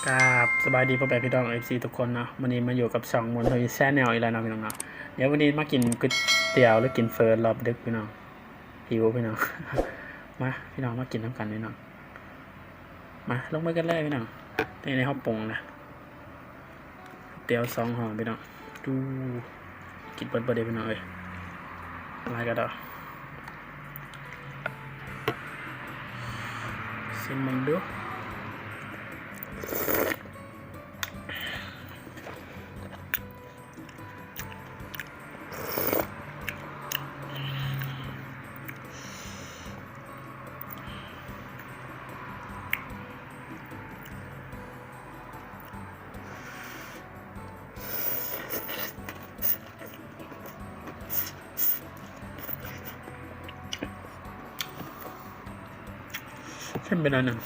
ครับสบายดีพ่อแม่พี่น้องเอฟซีทุกคนเนาะวันนี้มาอยู่กับช่องมนทวีแชนแนลอีกแล้วเนาะพี่น้องเนาะเดี๋ยววันนี้มากินก๋วยเตี๋ยวหรือกินเฟิร์สรอบดึกพี่น้องหิวพี่น้อง มาพี่น้องมากินน้ำกันพี่น้องมาลงมือกันเลยพี่น้องในห้องปรุงนะเตี๋ยว2 ห่อพี่น้องดูกินเปิดประเดี๋ยวพี่น้องเอ้ยอะไรกันต่อชิมมันดูเข้มไปหน่อยหนึ่ง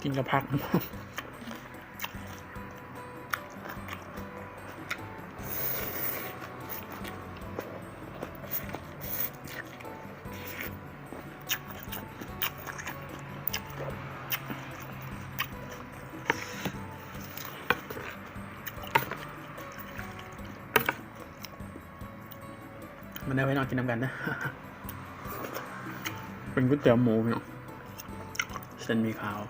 กินกับผักมันได้ไว้นอนกินน้ำกันนะ เป็นก๋วยเตี๋ยวหมูพี่น้องเส้นมีขาว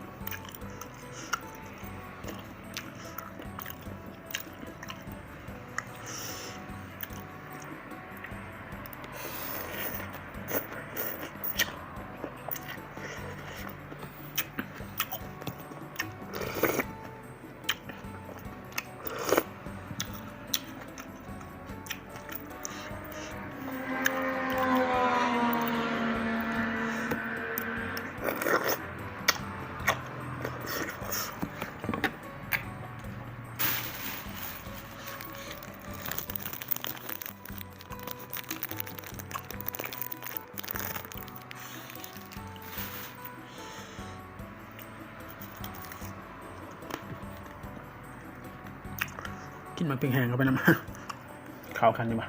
กินมาปิ้งแห้งเข้าไปน้ำ ข้าวคันดีป่ะ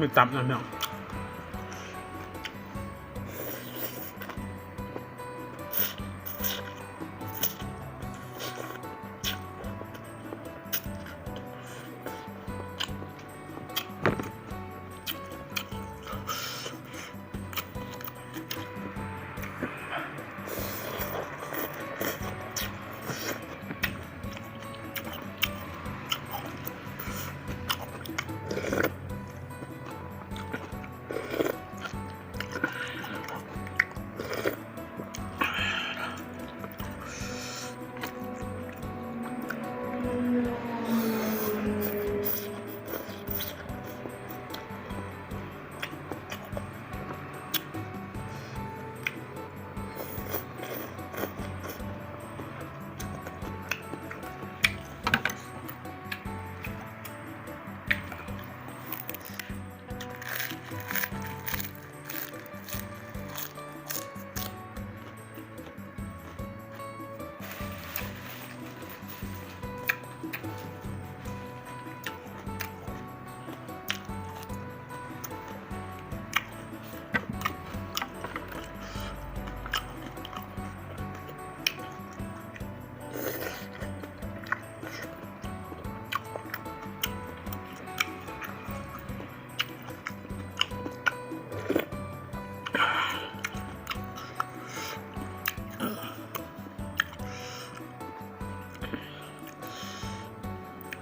ไม่ตับนะพี่น้อง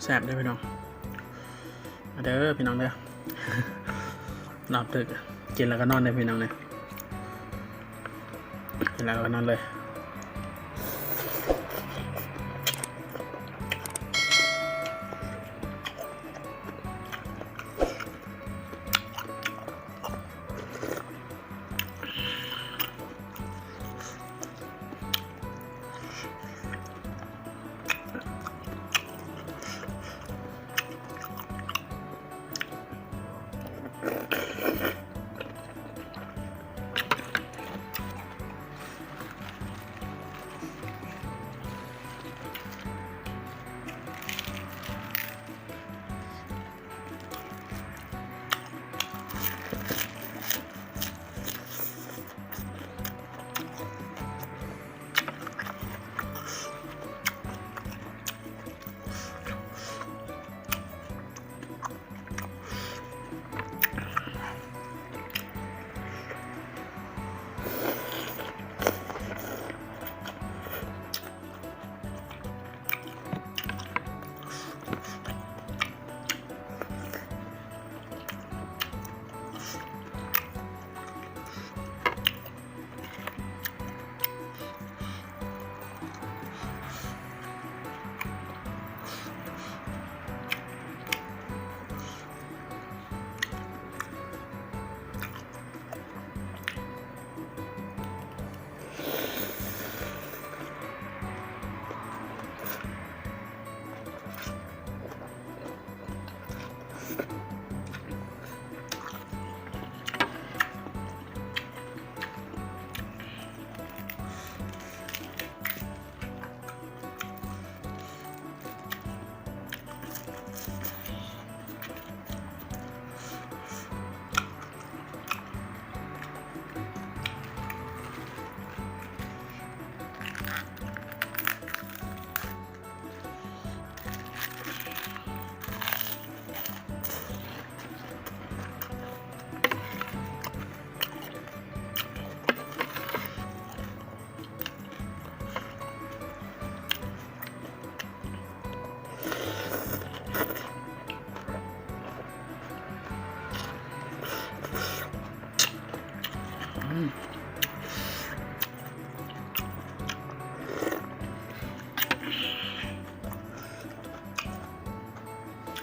แซ่บได้พี่น้องมาเด้อพี่น้องเด้อ นอนดึกกินแล้วก็นอนได้พี่น้องเนี่ยกินแล้วก็นอนเลย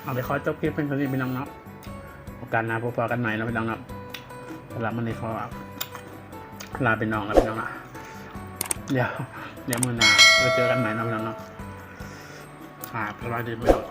เอาไปขอจบคลิปเป็นคนนี้พี่น้องเนาะโอกาสหน้าพบกันใหม่นะพี่น้องเนาะสำหรับวันนี้ขอลาเป็นน้องแล้วพี่น้องนะเดี๋ยวมื้อหน้าเราเจอกันใหม่นะพี่น้องเนาะสวัสดีพี่น้อง